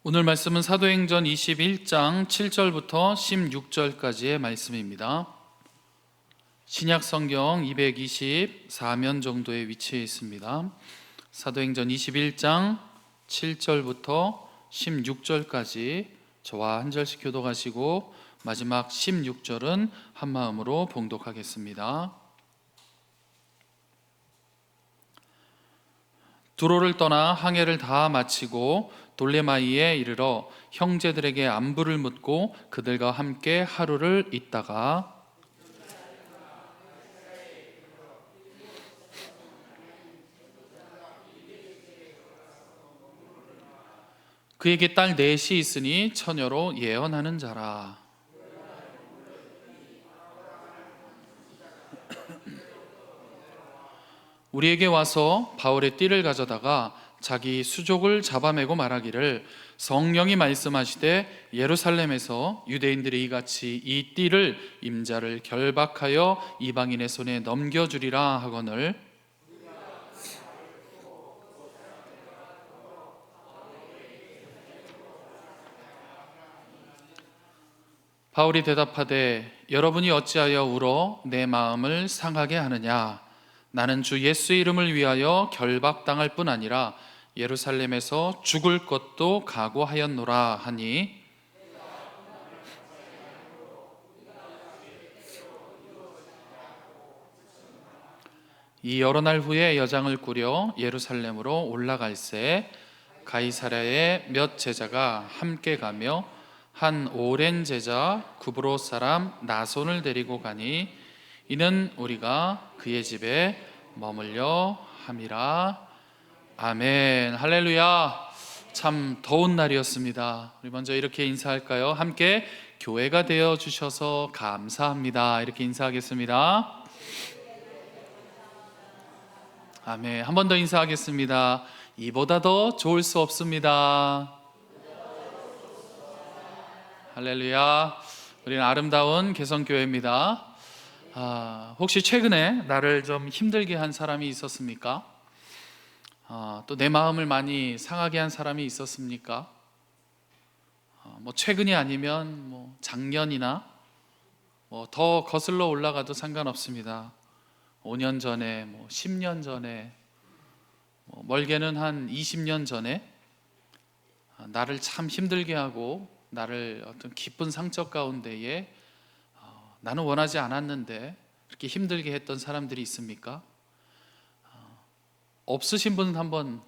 오늘 말씀은 사도행전 21장 7절부터 16절까지의 말씀입니다. 신약 성경 224면 정도에 위치해 있습니다. 사도행전 21장 7절부터 16절까지 저와 한 절씩 교독하시고 마지막 16절은 한 마음으로 봉독하겠습니다. 두로를 떠나 항해를 다 마치고 돌레마이에 이르러 형제들에게 안부를 묻고 그들과 함께 하루를 있다가 그에게 딸 넷이 있으니 처녀로 예언하는 자라. 우리에게 와서 바울의 띠를 가져다가 자기 수족을 잡아매고 말하기를 성령이 말씀하시되 예루살렘에서 유대인들이 이같이 이 띠를 임자를 결박하여 이방인의 손에 넘겨주리라 하거늘 바울이 대답하되 여러분이 어찌하여 울어 내 마음을 상하게 하느냐. 나는 주 예수의 이름을 위하여 결박당할 뿐 아니라 예루살렘에서 죽을 것도 각오하였노라 하니 이 여러 날 후에 여장을 꾸려 예루살렘으로 올라갈새 가이사랴의 몇 제자가 함께 가며 한 오랜 제자 구브로 사람 나손을 데리고 가니 이는 우리가 그의 집에 머물려 함이라. 아멘. 할렐루야. 참 더운 날이었습니다. 우리 먼저 이렇게 인사할까요? 함께 교회가 되어 주셔서 감사합니다. 이렇게 인사하겠습니다. 아멘. 한 번 더 인사하겠습니다. 이보다 더 좋을 수 없습니다. 할렐루야. 우리는 아름다운 개성교회입니다. 혹시 최근에 나를 좀 힘들게 한 사람이 있었습니까? 또 내 마음을 많이 상하게 한 사람이 있었습니까? 최근이 아니면 작년이나 더 거슬러 올라가도 상관없습니다. 5년 전에 10년 전에 멀게는 한 20년 전에 나를 참 힘들게 하고 나를 어떤 기쁜 상처 가운데에 나는 원하지 않았는데 그렇게 힘들게 했던 사람들이 있습니까? 없으신 분은 한번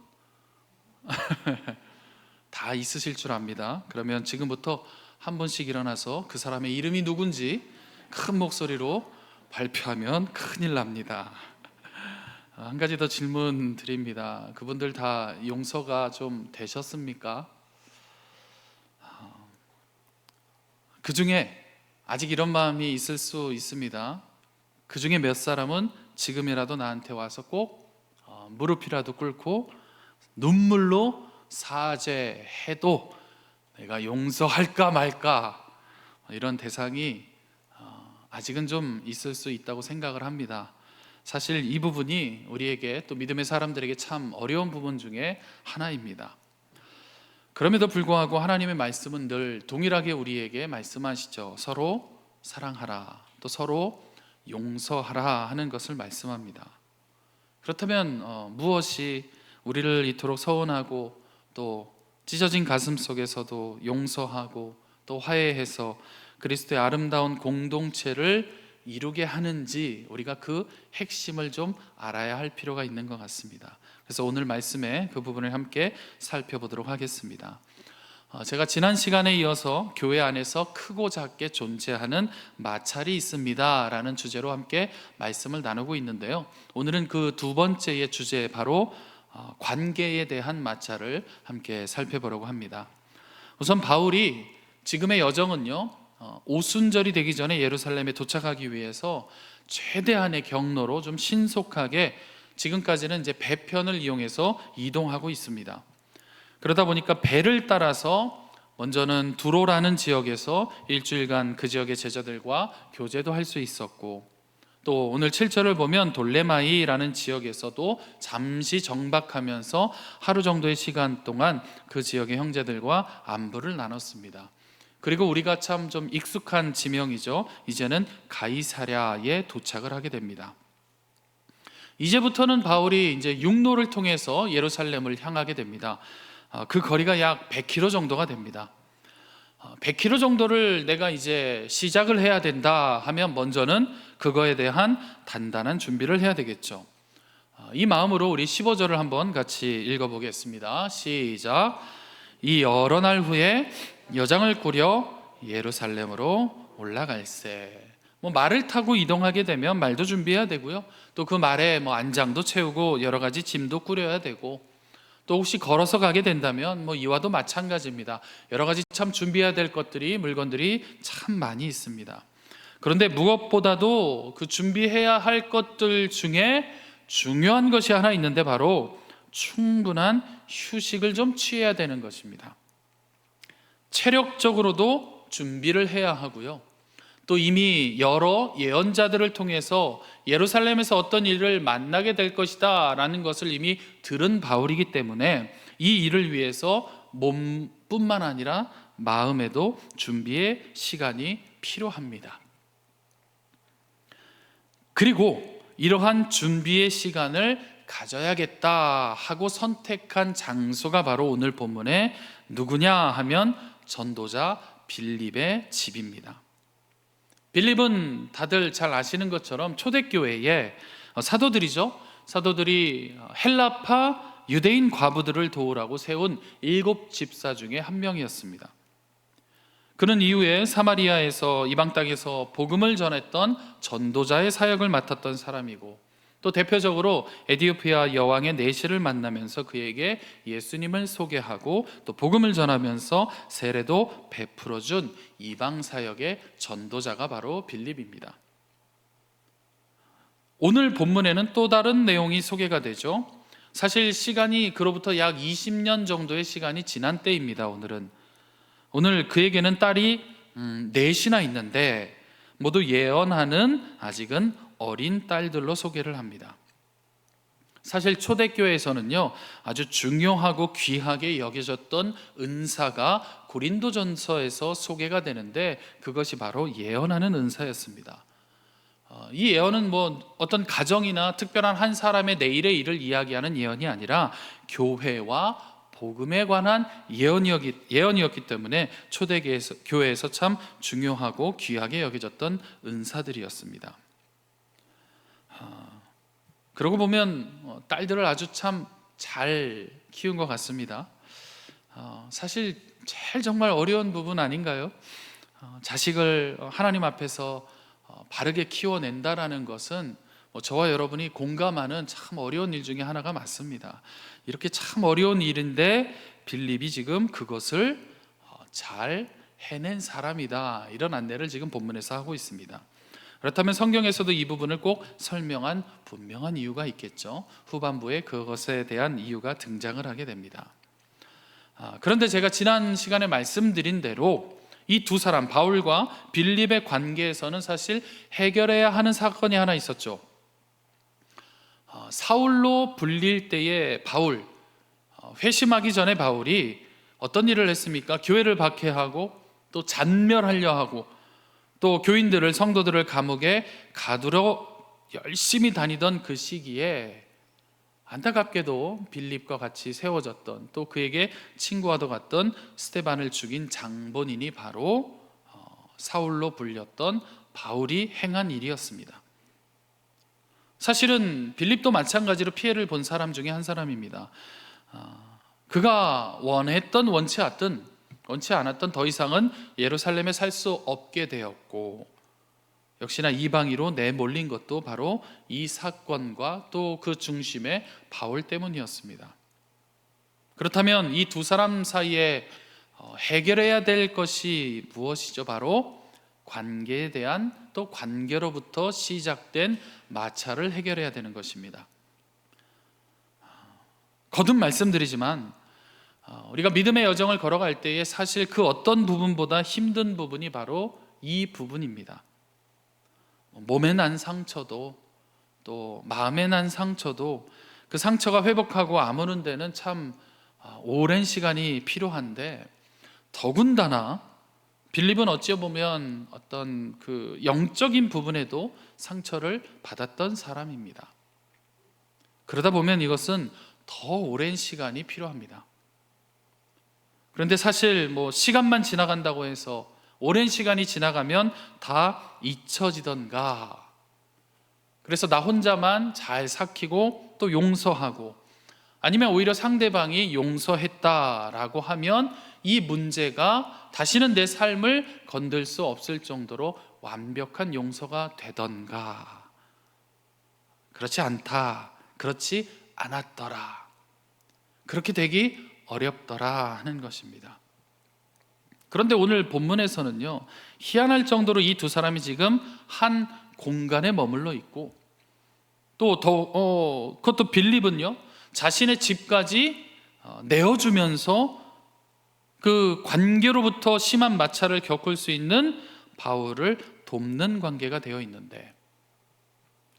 다 있으실 줄 압니다. 그러면 지금부터 한 분씩 일어나서 그 사람의 이름이 누군지 큰 목소리로 발표하면 큰일 납니다. 한 가지 더 질문 드립니다. 그분들 다 용서가 좀 되셨습니까? 그 중에 아직 이런 마음이 있을 수 있습니다. 그 중에 몇 사람은 지금이라도 나한테 와서 꼭 무릎이라도 꿇고 눈물로 사죄해도 내가 용서할까 말까 이런 대상이 아직은 좀 있을 수 있다고 생각을 합니다. 사실 이 부분이 우리에게 또 믿음의 사람들에게 참 어려운 부분 중에 하나입니다. 그럼에도 불구하고 하나님의 말씀은 늘 동일하게 우리에게 말씀하시죠. 서로 사랑하라, 또 서로 용서하라 하는 것을 말씀합니다. 그렇다면 무엇이 우리를 이토록 서운하고 또 찢어진 가슴 속에서도 용서하고 또 화해해서 그리스도의 아름다운 공동체를 이루게 하는지 우리가 그 핵심을 좀 알아야 할 필요가 있는 것 같습니다. 그래서 오늘 말씀에 그 부분을 함께 살펴보도록 하겠습니다. 제가 지난 시간에 이어서 교회 안에서 크고 작게 존재하는 마찰이 있습니다 라는 주제로 함께 말씀을 나누고 있는데요, 오늘은 그 두 번째의 주제, 바로 관계에 대한 마찰을 함께 살펴보려고 합니다. 우선 바울이 지금의 여정은요, 오순절이 되기 전에 예루살렘에 도착하기 위해서 최대한의 경로로 좀 신속하게 지금까지는 이제 배편을 이용해서 이동하고 있습니다. 그러다 보니까 배를 따라서 먼저는 두로라는 지역에서 일주일간 그 지역의 제자들과 교제도 할 수 있었고, 또 오늘 7절을 보면 돌레마이라는 지역에서도 잠시 정박하면서 하루 정도의 시간 동안 그 지역의 형제들과 안부를 나눴습니다. 그리고 우리가 참 좀 익숙한 지명이죠. 이제는 가이사랴에 도착을 하게 됩니다. 이제부터는 바울이 이제 육로를 통해서 예루살렘을 향하게 됩니다. 그 거리가 약 100km 정도가 됩니다. 100km 정도를 내가 이제 시작을 해야 된다 하면 먼저는 그거에 대한 단단한 준비를 해야 되겠죠. 이 마음으로 우리 15절을 한번 같이 읽어보겠습니다. 시작. 이 여러 날 후에 여장을 꾸려 예루살렘으로 올라갈세. 말을 타고 이동하게 되면 말도 준비해야 되고요. 또 그 말에 안장도 채우고 여러 가지 짐도 꾸려야 되고, 또 혹시 걸어서 가게 된다면 이와도 마찬가지입니다. 여러 가지 참 준비해야 될 것들이, 물건들이 참 많이 있습니다. 그런데 무엇보다도 그 준비해야 할 것들 중에 중요한 것이 하나 있는데 바로 충분한 휴식을 좀 취해야 되는 것입니다. 체력적으로도 준비를 해야 하고요. 또 이미 여러 예언자들을 통해서 예루살렘에서 어떤 일을 만나게 될 것이다 라는 것을 이미 들은 바울이기 때문에 이 일을 위해서 몸뿐만 아니라 마음에도 준비의 시간이 필요합니다. 그리고 이러한 준비의 시간을 가져야겠다 하고 선택한 장소가 바로 오늘 본문에 누구냐 하면 전도자 빌립의 집입니다. 빌립은 다들 잘 아시는 것처럼 초대교회에 사도들이죠. 사도들이 헬라파 유대인 과부들을 도우라고 세운 7 집사 중에 한 명이었습니다. 그는 이후에 사마리아에서 이방 땅에서 복음을 전했던 전도자의 사역을 맡았던 사람이고, 또 대표적으로 에티오피아 여왕의 내시를 만나면서 그에게 예수님을 소개하고 또 복음을 전하면서 세례도 베풀어준 이방 사역의 전도자가 바로 빌립입니다. 오늘 본문에는 또 다른 내용이 소개가 되죠. 사실 시간이 그로부터 약 20년 정도의 시간이 지난 때입니다. 오늘 그에게는 딸이 넷이나 있는데 모두 예언하는 아직은 어린 딸들로 소개를 합니다. 사실 초대교회에서는요, 아주 중요하고 귀하게 여겨졌던 은사가 고린도전서에서 소개가 되는데 그것이 바로 예언하는 은사였습니다. 이 예언은 어떤 가정이나 특별한 한 사람의 내일의 일을 이야기하는 예언이 아니라 교회와 복음에 관한 예언이었기 때문에 초대교회에서 참 중요하고 귀하게 여겨졌던 은사들이었습니다. 그러고 보면 딸들을 아주 참 잘 키운 것 같습니다. 사실 제일 정말 어려운 부분 아닌가요? 자식을 하나님 앞에서 바르게 키워낸다라는 것은 저와 여러분이 공감하는 참 어려운 일 중에 하나가 맞습니다. 이렇게 참 어려운 일인데 빌립이 지금 그것을 잘 해낸 사람이다, 이런 안내를 지금 본문에서 하고 있습니다. 그렇다면 성경에서도 이 부분을 꼭 설명한 분명한 이유가 있겠죠. 후반부에 그것에 대한 이유가 등장을 하게 됩니다. 그런데 제가 지난 시간에 말씀드린 대로 이 두 사람, 바울과 빌립의 관계에서는 사실 해결해야 하는 사건이 하나 있었죠. 사울로 불릴 때의 바울, 회심하기 전에 바울이 어떤 일을 했습니까? 교회를 박해하고 또 잔멸하려 하고 또 교인들을, 성도들을 감옥에 가두러 열심히 다니던 그 시기에 안타깝게도 빌립과 같이 세워졌던, 또 그에게 친구와도 같던 스데반을 죽인 장본인이 바로 사울로 불렸던 바울이 행한 일이었습니다. 사실은 빌립도 마찬가지로 피해를 본 사람 중에 한 사람입니다. 그가 원치 않았던 더 이상은 예루살렘에 살 수 없게 되었고, 역시나 이방인으로 내몰린 것도 바로 이 사건과 또 그 중심에 바울 때문이었습니다. 그렇다면 이 두 사람 사이에 해결해야 될 것이 무엇이죠? 바로 관계에 대한, 또 관계로부터 시작된 마찰을 해결해야 되는 것입니다. 거듭 말씀드리지만 우리가 믿음의 여정을 걸어갈 때에 사실 그 어떤 부분보다 힘든 부분이 바로 이 부분입니다. 몸에 난 상처도 또 마음에 난 상처도 그 상처가 회복하고 아무는 데는 참 오랜 시간이 필요한데, 더군다나 빌립은 어찌 보면 어떤 그 영적인 부분에도 상처를 받았던 사람입니다. 그러다 보면 이것은 더 오랜 시간이 필요합니다. 그런데 사실 시간만 지나간다고 해서, 오랜 시간이 지나가면 다 잊혀지던가, 그래서 나 혼자만 잘 삭히고 또 용서하고, 아니면 오히려 상대방이 용서했다라고 하면 이 문제가 다시는 내 삶을 건들 수 없을 정도로 완벽한 용서가 되던가, 그렇지 않다, 그렇지 않았더라, 그렇게 되기 어렵더라 하는 것입니다. 그런데 오늘 본문에서는요, 희한할 정도로 이 두 사람이 지금 한 공간에 머물러 있고, 또 그것도 빌립은요, 자신의 집까지 내어주면서 그 관계로부터 심한 마찰을 겪을 수 있는 바울을 돕는 관계가 되어 있는데,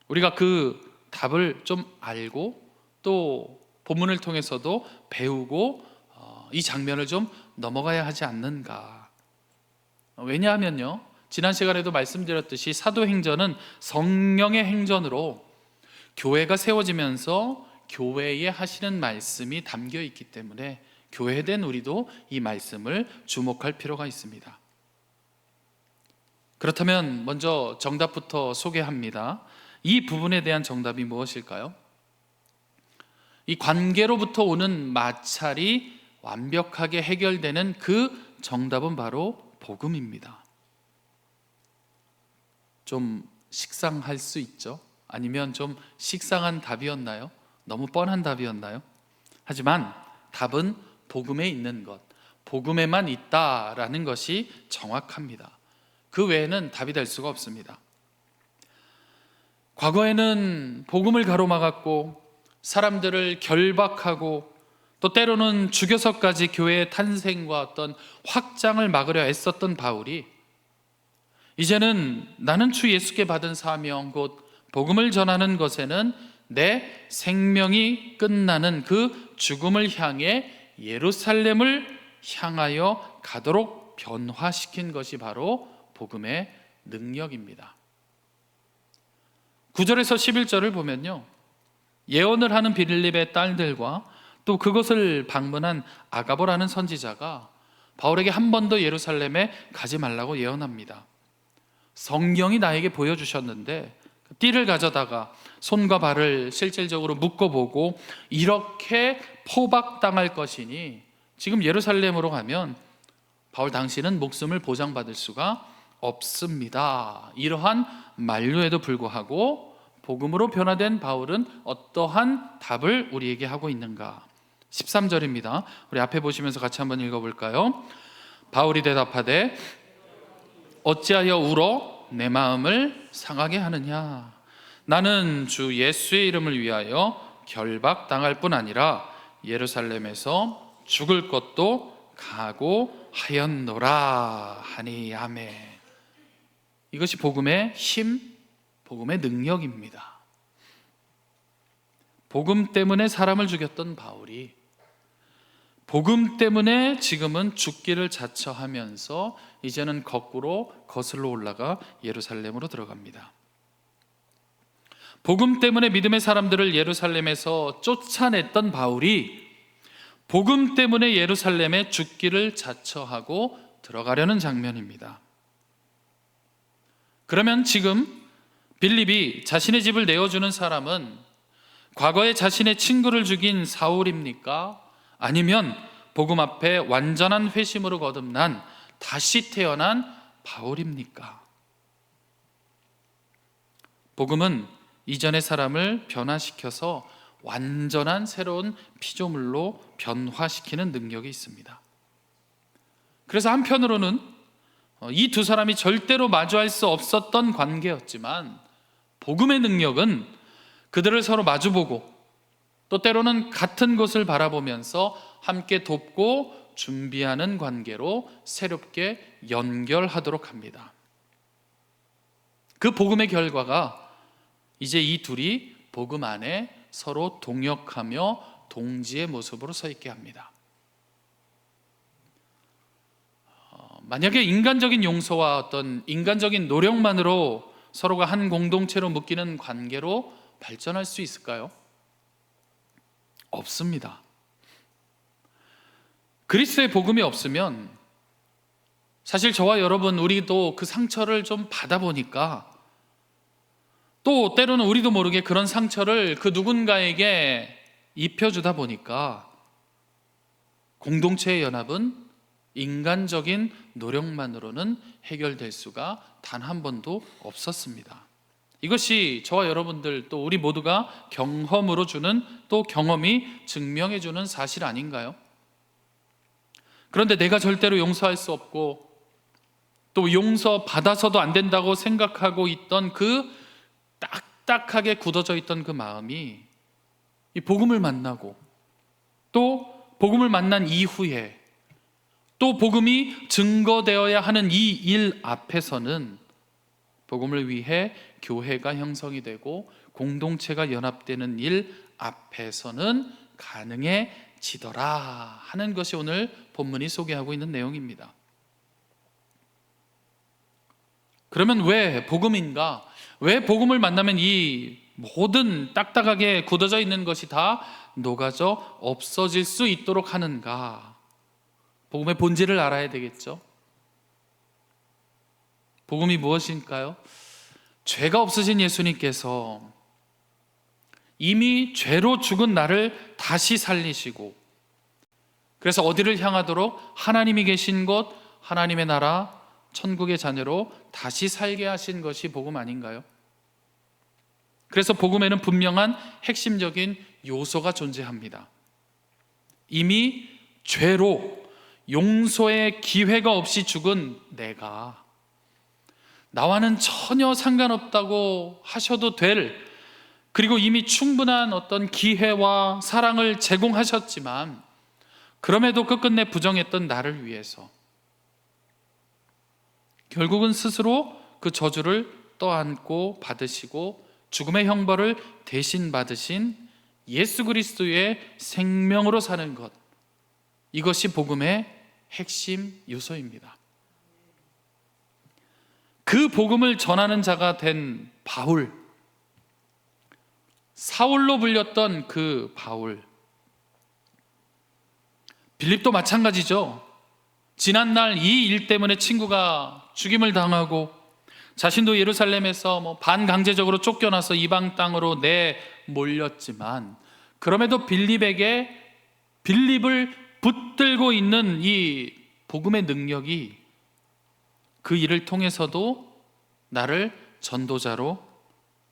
우리가 그 답을 좀 알고 또 본문을 통해서도 배우고 이 장면을 좀 넘어가야 하지 않는가. 왜냐하면요, 지난 시간에도 말씀드렸듯이 사도행전은 성령의 행전으로 교회가 세워지면서 교회에 하시는 말씀이 담겨 있기 때문에 교회된 우리도 이 말씀을 주목할 필요가 있습니다. 그렇다면 먼저 정답부터 소개합니다. 이 부분에 대한 정답이 무엇일까요? 이 관계로부터 오는 마찰이 완벽하게 해결되는 그 정답은 바로 복음입니다. 좀 식상할 수 있죠. 아니면 좀 식상한 답이었나요? 너무 뻔한 답이었나요? 하지만 답은 복음에 있는 것, 복음에만 있다라는 것이 정확합니다. 그 외에는 답이 될 수가 없습니다. 과거에는 복음을 가로막았고 사람들을 결박하고 또 때로는 죽여서까지 교회의 탄생과 어떤 확장을 막으려 애썼던 바울이, 이제는 나는 주 예수께 받은 사명 곧 복음을 전하는 것에는 내 생명이 끝나는 그 죽음을 향해 예루살렘을 향하여 가도록 변화시킨 것이 바로 복음의 능력입니다. 9절에서 11절을 보면요, 예언을 하는 빌립의 딸들과 또 그것을 방문한 아가보라는 선지자가 바울에게 한 번 더 예루살렘에 가지 말라고 예언합니다. 성경이 나에게 보여주셨는데 띠를 가져다가 손과 발을 실질적으로 묶어보고 이렇게 포박당할 것이니 지금 예루살렘으로 가면 바울 당신은 목숨을 보장받을 수가 없습니다. 이러한 만류에도 불구하고 복음으로 변화된 바울은 어떠한 답을 우리에게 하고 있는가? 13절입니다. 우리 앞에 보시면서 같이 한번 읽어볼까요? 바울이 대답하되 어찌하여 울어 내 마음을 상하게 하느냐? 나는 주 예수의 이름을 위하여 결박당할 뿐 아니라 예루살렘에서 죽을 것도 각오하였노라 하니. 아멘. 이것이 복음의 힘, 복음의 능력입니다. 복음 때문에 사람을 죽였던 바울이 복음 때문에 지금은 죽기를 자처하면서 이제는 거꾸로 거슬러 올라가 예루살렘으로 들어갑니다. 복음 때문에 믿음의 사람들을 예루살렘에서 쫓아냈던 바울이 복음 때문에 예루살렘에 죽기를 자처하고 들어가려는 장면입니다. 그러면 지금 빌립이 자신의 집을 내어주는 사람은 과거에 자신의 친구를 죽인 사울입니까? 아니면 복음 앞에 완전한 회심으로 거듭난 다시 태어난 바울입니까? 복음은 이전의 사람을 변화시켜서 완전한 새로운 피조물로 변화시키는 능력이 있습니다. 그래서 한편으로는 이 두 사람이 절대로 마주할 수 없었던 관계였지만 복음의 능력은 그들을 서로 마주보고 또 때로는 같은 곳을 바라보면서 함께 돕고 준비하는 관계로 새롭게 연결하도록 합니다. 그 복음의 결과가 이제 이 둘이 복음 안에 서로 동역하며 동지의 모습으로 서 있게 합니다. 만약에 인간적인 용서와 어떤 인간적인 노력만으로 서로가 한 공동체로 묶이는 관계로 발전할 수 있을까요? 없습니다. 그리스도의 복음이 없으면 사실 저와 여러분 우리도 그 상처를 좀 받아보니까 또 때로는 우리도 모르게 그런 상처를 그 누군가에게 입혀주다 보니까 공동체의 연합은 인간적인 노력만으로는 해결될 수가 단 한 번도 없었습니다. 이것이 저와 여러분들 또 우리 모두가 경험으로 주는 또 경험이 증명해 주는 사실 아닌가요? 그런데 내가 절대로 용서할 수 없고 또 용서 받아서도 안 된다고 생각하고 있던 그 딱딱하게 굳어져 있던 그 마음이 이 복음을 만나고 또 복음을 만난 이후에 또 복음이 증거되어야 하는 이 일 앞에서는 복음을 위해 교회가 형성이 되고 공동체가 연합되는 일 앞에서는 가능해지더라 하는 것이 오늘 본문이 소개하고 있는 내용입니다. 그러면 왜 복음인가? 왜 복음을 만나면 이 모든 딱딱하게 굳어져 있는 것이 다 녹아져 없어질 수 있도록 하는가? 복음의 본질을 알아야 되겠죠. 복음이 무엇일까요? 죄가 없으신 예수님께서 이미 죄로 죽은 나를 다시 살리시고 그래서 어디를 향하도록 하나님이 계신 곳, 하나님의 나라, 천국의 자녀로 다시 살게 하신 것이 복음 아닌가요? 그래서 복음에는 분명한 핵심적인 요소가 존재합니다. 이미 죄로 용서의 기회가 없이 죽은 내가 나와는 전혀 상관없다고 하셔도 될, 그리고 이미 충분한 어떤 기회와 사랑을 제공하셨지만 그럼에도 끝끝내 부정했던 나를 위해서 결국은 스스로 그 저주를 떠안고 받으시고 죽음의 형벌을 대신 받으신 예수 그리스도의 생명으로 사는 것, 이것이 복음의 핵심 요소입니다. 그 복음을 전하는 자가 된 바울, 사울로 불렸던 그 바울, 빌립도 마찬가지죠. 지난날 이 일 때문에 친구가 죽임을 당하고 자신도 예루살렘에서 반강제적으로 쫓겨나서 이방 땅으로 내몰렸지만 그럼에도 빌립을 붙들고 있는 이 복음의 능력이 그 일을 통해서도 나를 전도자로,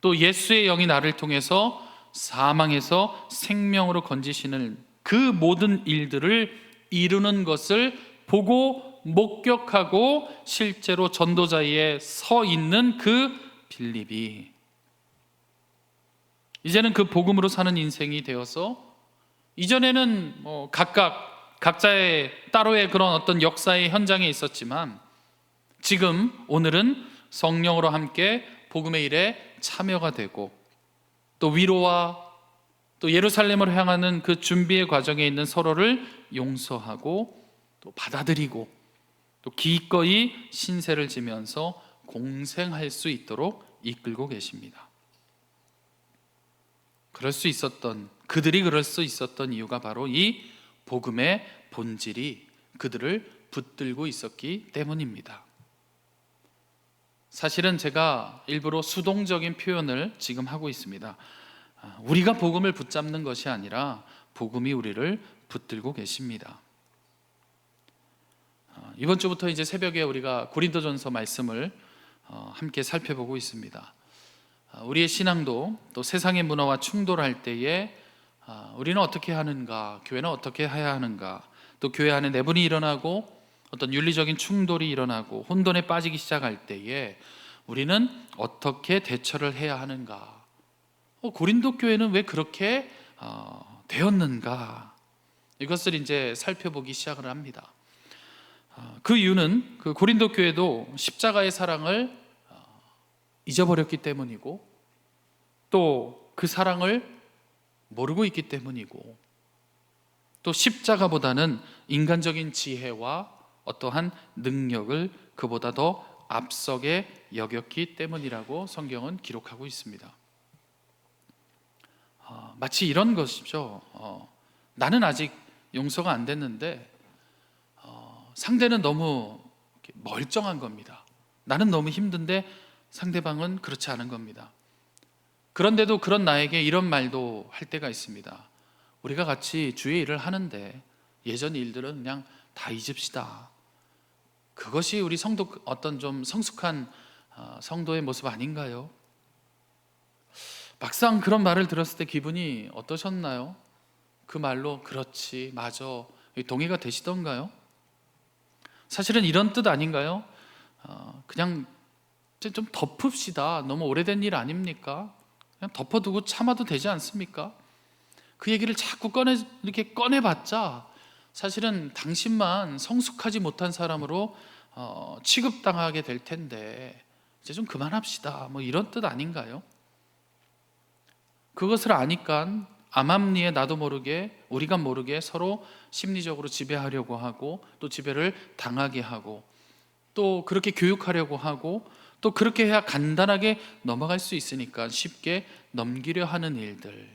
또 예수의 영이 나를 통해서 사망에서 생명으로 건지시는 그 모든 일들을 이루는 것을 보고 목격하고 실제로 전도자에 서 있는 그 빌립이 이제는 그 복음으로 사는 인생이 되어서, 이전에는 각자의 따로의 그런 어떤 역사의 현장에 있었지만 지금 오늘은 성령으로 함께 복음의 일에 참여가 되고 또 위로와 또 예루살렘으로 향하는 그 준비의 과정에 있는 서로를 용서하고 또 받아들이고 또 기꺼이 신세를 지면서 공생할 수 있도록 이끌고 계십니다. 그들이 그럴 수 있었던 이유가 바로 이 복음의 본질이 그들을 붙들고 있었기 때문입니다. 사실은 제가 일부러 수동적인 표현을 지금 하고 있습니다. 우리가 복음을 붙잡는 것이 아니라 복음이 우리를 붙들고 계십니다. 이번 주부터 이제 새벽에 우리가 고린도전서 말씀을 함께 살펴보고 있습니다. 우리의 신앙도 또 세상의 문화와 충돌할 때에 우리는 어떻게 하는가, 교회는 어떻게 해야 하는가, 또 교회 안에 내분이 일어나고 어떤 윤리적인 충돌이 일어나고 혼돈에 빠지기 시작할 때에 우리는 어떻게 대처를 해야 하는가, 고린도 교회는 왜 그렇게 되었는가, 이것을 이제 살펴보기 시작을 합니다. 그 이유는 그 고린도 교회도 십자가의 사랑을 잊어버렸기 때문이고, 또 그 사랑을 모르고 있기 때문이고, 또 십자가보다는 인간적인 지혜와 어떠한 능력을 그보다 더 앞서게 여겼기 때문이라고 성경은 기록하고 있습니다. 마치 이런 것이죠. 나는 아직 용서가 안 됐는데 상대는 너무 멀쩡한 겁니다. 나는 너무 힘든데 상대방은 그렇지 않은 겁니다. 그런데도 그런 나에게 이런 말도 할 때가 있습니다. 우리가 같이 주의 일을 하는데 예전 일들은 그냥 다 잊읍시다. 그것이 우리 성도, 어떤 좀 성숙한 성도의 모습 아닌가요? 막상 그런 말을 들었을 때 기분이 어떠셨나요? 그 말로 그렇지, 맞아, 동의가 되시던가요? 사실은 이런 뜻 아닌가요? 그냥 좀 덮읍시다. 너무 오래된 일 아닙니까? 그냥 덮어두고 참아도 되지 않습니까? 그 얘기를 자꾸 이렇게 꺼내봤자 사실은 당신만 성숙하지 못한 사람으로 취급당하게 될 텐데 이제 좀 그만합시다. 뭐 이런 뜻 아닌가요? 그것을 아니까 암암리에 나도 모르게, 우리가 모르게 서로 심리적으로 지배하려고 하고, 또 지배를 당하게 하고, 또 그렇게 교육하려고 하고, 또 그렇게 해야 간단하게 넘어갈 수 있으니까 쉽게 넘기려 하는 일들.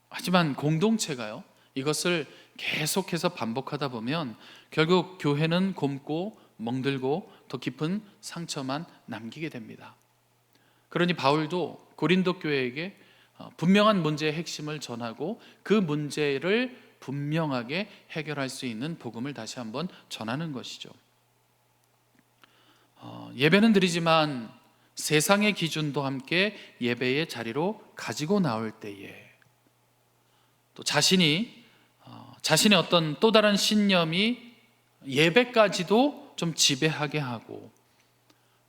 하지만 공동체가요, 이것을 계속해서 반복하다 보면 결국 교회는 곪고 멍들고 더 깊은 상처만 남기게 됩니다. 그러니 바울도 고린도 교회에게 분명한 문제의 핵심을 전하고 그 문제를 분명하게 해결할 수 있는 복음을 다시 한번 전하는 것이죠. 예배는 드리지만 세상의 기준도 함께 예배의 자리로 가지고 나올 때에, 또 자신의 어떤 또 다른 신념이 예배까지도 좀 지배하게 하고,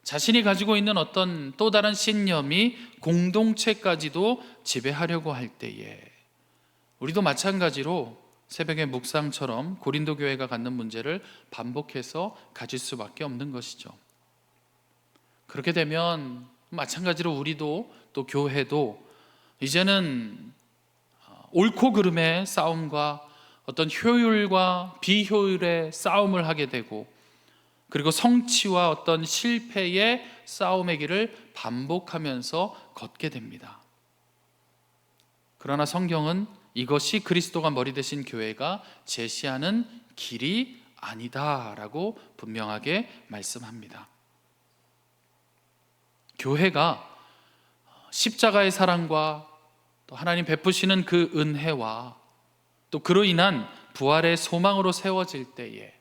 자신이 가지고 있는 어떤 또 다른 신념이 공동체까지도 지배하려고 할 때에, 우리도 마찬가지로 새벽의 묵상처럼 고린도 교회가 갖는 문제를 반복해서 가질 수밖에 없는 것이죠. 그렇게 되면 마찬가지로 우리도, 또 교회도 이제는 옳고 그름의 싸움과 어떤 효율과 비효율의 싸움을 하게 되고, 그리고 성취와 어떤 실패의 싸움의 길을 반복하면서 걷게 됩니다. 그러나 성경은 이것이 그리스도가 머리 되신 교회가 제시하는 길이 아니다라고 분명하게 말씀합니다. 교회가 십자가의 사랑과 또 하나님 베푸시는 그 은혜와 또 그로 인한 부활의 소망으로 세워질 때에,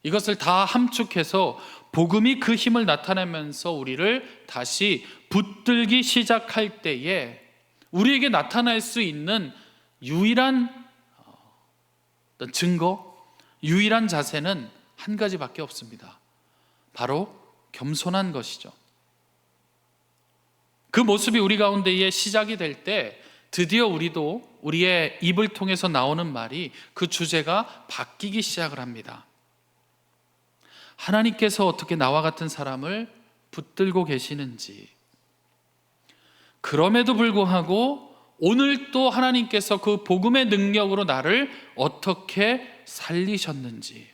이것을 다 함축해서 복음이 그 힘을 나타내면서 우리를 다시 붙들기 시작할 때에 우리에게 나타날 수 있는 유일한 어떤 증거, 유일한 자세는 한 가지밖에 없습니다. 바로 겸손한 것이죠. 그 모습이 우리 가운데에 시작이 될 때 드디어 우리도 우리의 입을 통해서 나오는 말이, 그 주제가 바뀌기 시작을 합니다. 하나님께서 어떻게 나와 같은 사람을 붙들고 계시는지, 그럼에도 불구하고 오늘 또 하나님께서 그 복음의 능력으로 나를 어떻게 살리셨는지,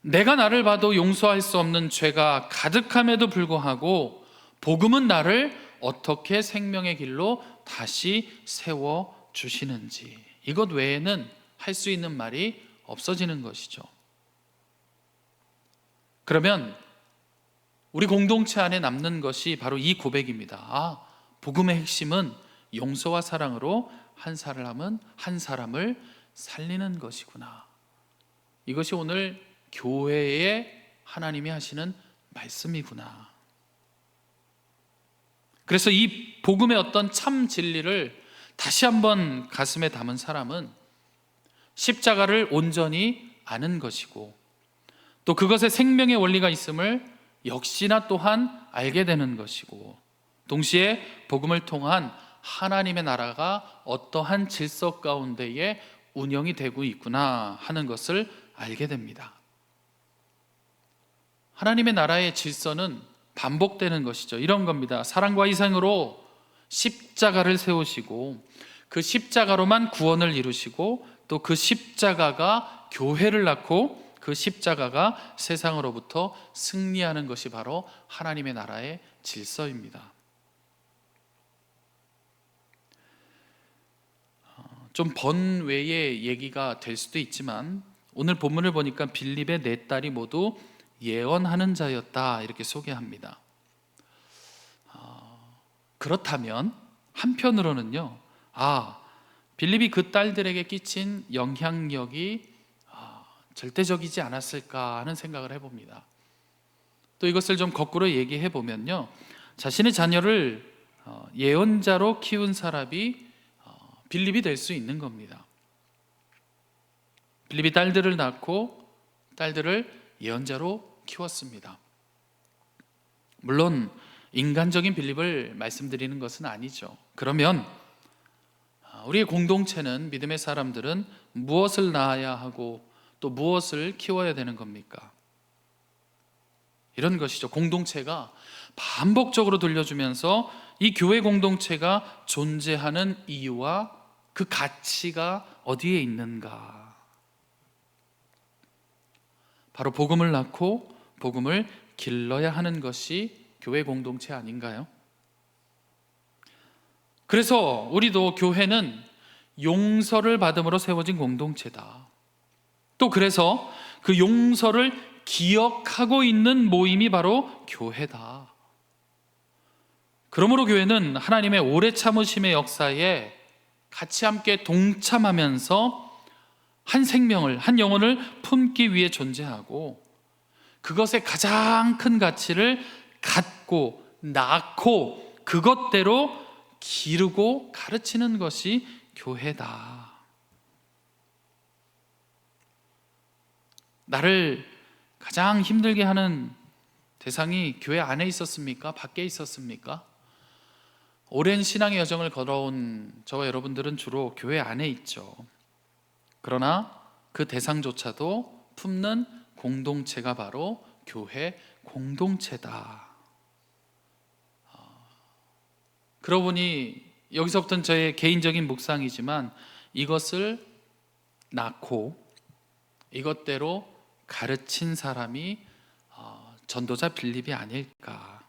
내가 나를 봐도 용서할 수 없는 죄가 가득함에도 불구하고 복음은 나를 어떻게 생명의 길로 다시 세워주시는지, 이것 외에는 할 수 있는 말이 없어지는 것이죠. 그러면 우리 공동체 안에 남는 것이 바로 이 고백입니다. 복음의 핵심은 용서와 사랑으로 한 사람을 살리는 것이구나. 이것이 오늘 교회에 하나님이 하시는 말씀이구나. 그래서 이 복음의 어떤 참 진리를 다시 한번 가슴에 담은 사람은 십자가를 온전히 아는 것이고, 또 그것에 생명의 원리가 있음을 역시나 또한 알게 되는 것이고, 동시에 복음을 통한 하나님의 나라가 어떠한 질서 가운데에 운영이 되고 있구나 하는 것을 알게 됩니다. 하나님의 나라의 질서는 반복되는 것이죠. 이런 겁니다. 사랑과 희생으로 십자가를 세우시고 그 십자가로만 구원을 이루시고 또 그 십자가가 교회를 낳고 그 십자가가 세상으로부터 승리하는 것이 바로 하나님의 나라의 질서입니다. 좀 번외의 얘기가 될 수도 있지만 오늘 본문을 보니까 빌립의 네 딸이 모두 예언하는 자였다 이렇게 소개합니다. 그렇다면 한편으로는요, 빌립이 그 딸들에게 끼친 영향력이 절대적이지 않았을까 하는 생각을 해봅니다. 또 이것을 좀 거꾸로 얘기해 보면요, 자신의 자녀를 예언자로 키운 사람이 빌립이 될 수 있는 겁니다. 빌립이 딸들을 낳고 딸들을 예언자로 키웠습니다. 물론 인간적인 빌립을 말씀드리는 것은 아니죠. 그러면 우리의 공동체는, 믿음의 사람들은 무엇을 낳아야 하고 또 무엇을 키워야 되는 겁니까? 이런 것이죠. 공동체가 반복적으로 들려주면서 이 교회 공동체가 존재하는 이유와 그 가치가 어디에 있는가? 바로 복음을 낳고 복음을 길러야 하는 것이 교회 공동체 아닌가요? 그래서 우리도 교회는 용서를 받음으로 세워진 공동체다. 또 그래서 그 용서를 기억하고 있는 모임이 바로 교회다. 그러므로 교회는 하나님의 오래 참으심의 역사에 같이 함께 동참하면서 한 생명을, 한 영혼을 품기 위해 존재하고 그것의 가장 큰 가치를 갖고 낳고 그것대로 기르고 가르치는 것이 교회다. 나를 가장 힘들게 하는 대상이 교회 안에 있었습니까? 밖에 있었습니까? 오랜 신앙의 여정을 걸어온 저와 여러분들은 주로 교회 안에 있죠. 그러나 그 대상조차도 품는 공동체가 바로 교회 공동체다. 그러고 보니 여기서부터는 저의 개인적인 묵상이지만 이것을 낳고 이것대로 가르친 사람이 전도자 빌립이 아닐까.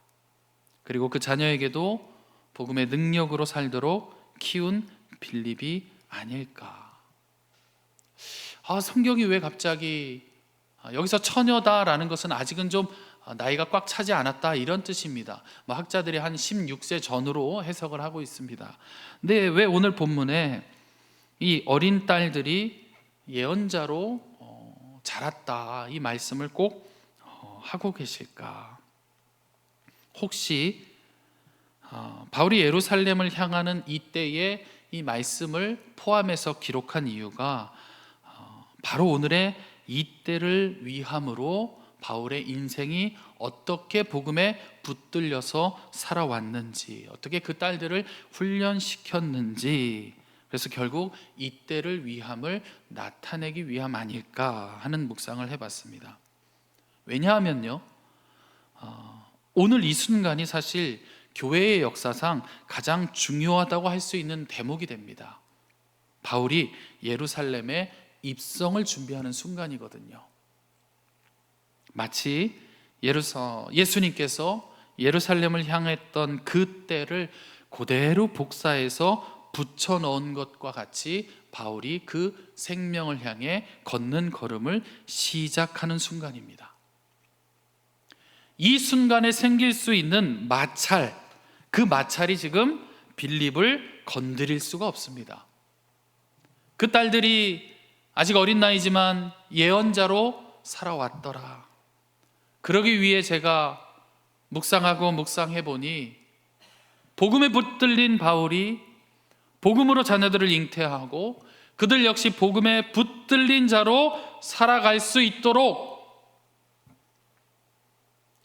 그리고 그 자녀에게도 복음의 능력으로 살도록 키운 빌립이 아닐까. 성경이 왜 갑자기 여기서 처녀다라는 것은 아직은 좀 나이가 꽉 차지 않았다 이런 뜻입니다. 학자들이 한 16세 전후로 해석을 하고 있습니다. 근데 왜 오늘 본문에 이 어린 딸들이 예언자로 자랐다 이 말씀을 꼭 하고 계실까? 혹시 바울이 예루살렘을 향하는 이때의 이 말씀을 포함해서 기록한 이유가 바로 오늘의 이때를 위함으로 바울의 인생이 어떻게 복음에 붙들려서 살아왔는지, 어떻게 그 딸들을 훈련시켰는지, 그래서 결국 이때를 위함을 나타내기 위함 아닐까 하는 묵상을 해봤습니다. 왜냐하면요, 오늘 이 순간이 사실 교회의 역사상 가장 중요하다고 할 수 있는 대목이 됩니다. 바울이 예루살렘에 입성을 준비하는 순간이거든요. 마치 예수님께서 예루살렘을 향했던 그 때를 그대로 복사해서 붙여 넣은 것과 같이 바울이 그 생명을 향해 걷는 걸음을 시작하는 순간입니다. 이 순간에 생길 수 있는 마찰, 그 마찰이 지금 빌립을 건드릴 수가 없습니다. 그 딸들이 아직 어린 나이지만 예언자로 살아왔더라. 그러기 위해 제가 묵상하고 묵상해 보니 복음에 붙들린 바울이 복음으로 자녀들을 잉태하고 그들 역시 복음에 붙들린 자로 살아갈 수 있도록,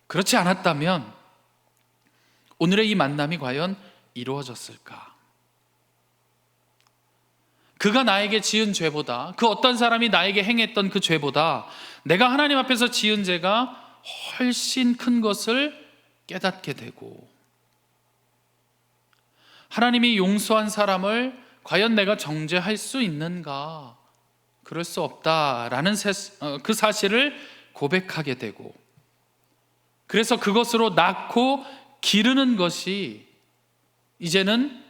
그렇지 않았다면 오늘의 이 만남이 과연 이루어졌을까? 그가 나에게 지은 죄보다, 그 어떤 사람이 나에게 행했던 그 죄보다 내가 하나님 앞에서 지은 죄가 훨씬 큰 것을 깨닫게 되고, 하나님이 용서한 사람을 과연 내가 정죄할 수 있는가? 그럴 수 없다라는 그 사실을 고백하게 되고, 그래서 그것으로 낳고 기르는 것이 이제는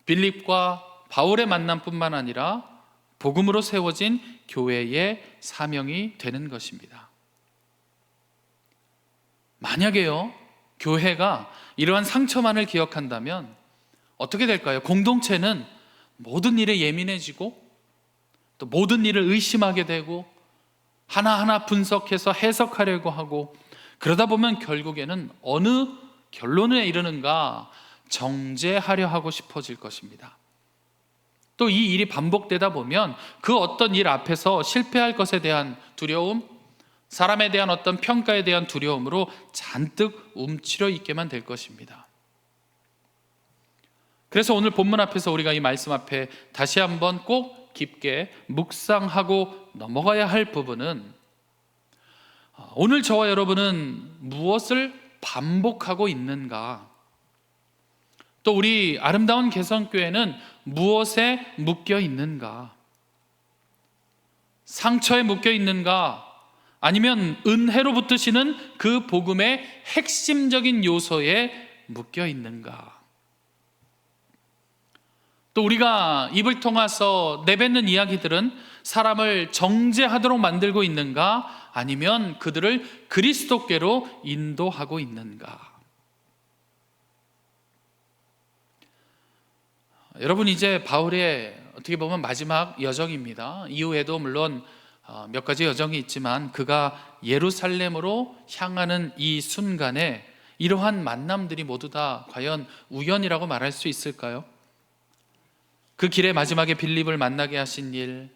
빌립과 바울의 만남뿐만 아니라 복음으로 세워진 교회의 사명이 되는 것입니다. 만약에요, 교회가 이러한 상처만을 기억한다면 어떻게 될까요? 공동체는 모든 일에 예민해지고 또 모든 일을 의심하게 되고 하나하나 분석해서 해석하려고 하고, 그러다 보면 결국에는 어느 결론에 이르는가? 정죄하려 하고 싶어질 것입니다. 또 이 일이 반복되다 보면 그 어떤 일 앞에서 실패할 것에 대한 두려움, 사람에 대한 어떤 평가에 대한 두려움으로 잔뜩 움츠려 있게만 될 것입니다. 그래서 오늘 본문 앞에서 우리가 이 말씀 앞에 다시 한번 꼭 깊게 묵상하고 넘어가야 할 부분은, 오늘 저와 여러분은 무엇을 반복하고 있는가? 또 우리 아름다운 개성교회는 무엇에 묶여 있는가? 상처에 묶여 있는가? 아니면 은혜로 붙드시는 그 복음의 핵심적인 요소에 묶여 있는가? 또 우리가 입을 통해서 내뱉는 이야기들은 사람을 정죄하도록 만들고 있는가? 아니면 그들을 그리스도께로 인도하고 있는가? 여러분, 이제 바울의 어떻게 보면 마지막 여정입니다. 이후에도 물론 몇 가지 여정이 있지만 그가 예루살렘으로 향하는 이 순간에 이러한 만남들이 모두 다 과연 우연이라고 말할 수 있을까요? 그 길의 마지막에 빌립을 만나게 하신 일,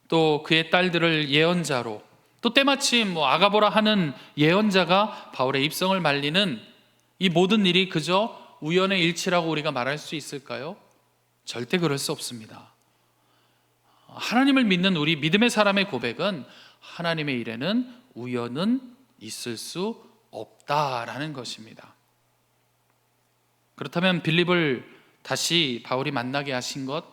또 그의 딸들을 예언자로, 또 때마침 아가보라 하는 예언자가 바울의 입성을 말리는 이 모든 일이 그저 우연의 일치라고 우리가 말할 수 있을까요? 절대 그럴 수 없습니다. 하나님을 믿는 우리 믿음의 사람의 고백은 하나님의 일에는 우연은 있을 수 없다라는 것입니다. 그렇다면 빌립을 다시 바울이 만나게 하신 것,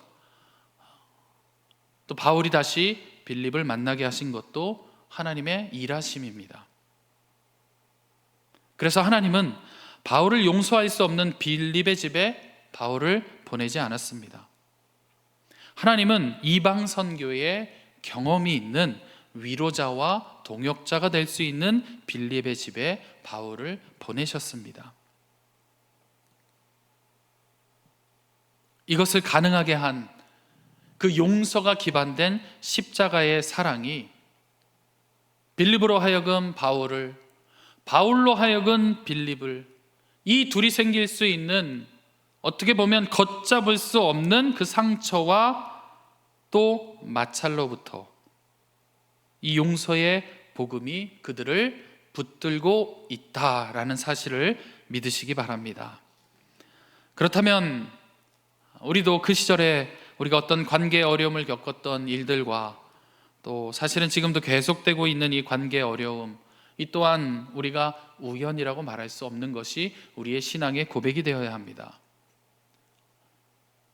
또 바울이 다시 빌립을 만나게 하신 것도 하나님의 일하심입니다. 그래서 하나님은 바울을 용서할 수 없는 빌립의 집에 바울을 보내지 않았습니다. 하나님은 이방 선교의 경험이 있는 위로자와 동역자가 될 수 있는 빌립의 집에 바울을 보내셨습니다. 이것을 가능하게 한 그 용서가 기반된 십자가의 사랑이 빌립으로 하여금 바울을, 바울로 하여금 빌립을, 이 둘이 생길 수 있는 어떻게 보면 걷잡을 수 없는 그 상처와 또 마찰로부터 이 용서의 복음이 그들을 붙들고 있다라는 사실을 믿으시기 바랍니다. 그렇다면 우리도 그 시절에 우리가 어떤 관계의 어려움을 겪었던 일들과 또 사실은 지금도 계속되고 있는 이 관계의 어려움, 이 또한 우리가 우연이라고 말할 수 없는 것이 우리의 신앙의 고백이 되어야 합니다.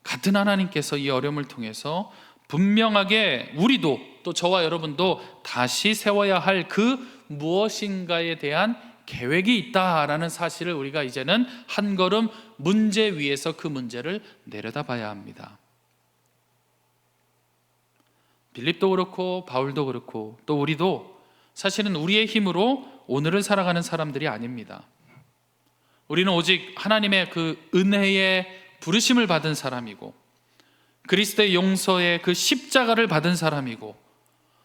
같은 하나님께서 이 어려움을 통해서 분명하게 우리도, 또 저와 여러분도 다시 세워야 할 그 무엇인가에 대한 계획이 있다라는 사실을 우리가 이제는 한 걸음 문제 위에서 그 문제를 내려다봐야 합니다. 빌립도 그렇고 바울도 그렇고 또 우리도 사실은 우리의 힘으로 오늘을 살아가는 사람들이 아닙니다. 우리는 오직 하나님의 그 은혜의 부르심을 받은 사람이고, 그리스도의 용서의 그 십자가를 받은 사람이고,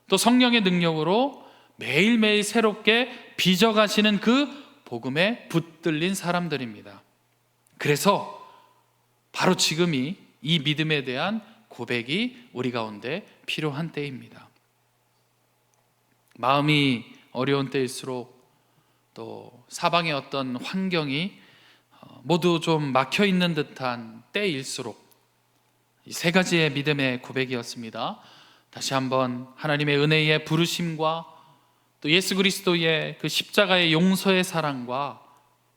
또 성령의 능력으로 매일매일 새롭게 빚어가시는 그 복음에 붙들린 사람들입니다. 그래서 바로 지금이 이 믿음에 대한 고백이 우리 가운데 필요한 때입니다. 마음이 어려운 때일수록, 또 사방의 어떤 환경이 모두 좀 막혀있는 듯한 때일수록 이 세 가지의 믿음의 고백이었습니다. 다시 한번 하나님의 은혜의 부르심과 또 또 예수 그리스도의 그 십자가의 용서의 사랑과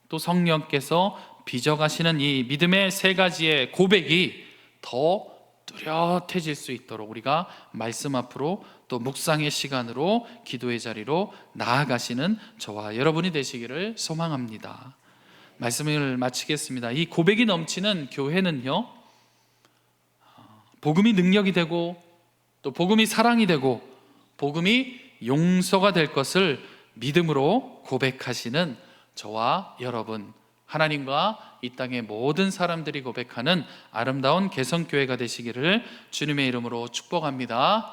또 성령께서 빚어가시는 이 믿음의 세 가지의 고백이 더 뚜렷해질 수 있도록 우리가 말씀 앞으로 또 묵상의 시간으로 기도의 자리로 나아가시는 저와 여러분이 되시기를 소망합니다. 말씀을 마치겠습니다. 이 고백이 넘치는 교회는요, 복음이 능력이 되고 또 복음이 사랑이 되고 복음이 용서가 될 것을 믿음으로 고백하시는 저와 여러분, 하나님과 이 땅의 모든 사람들이 고백하는 아름다운 개성교회가 되시기를 주님의 이름으로 축복합니다.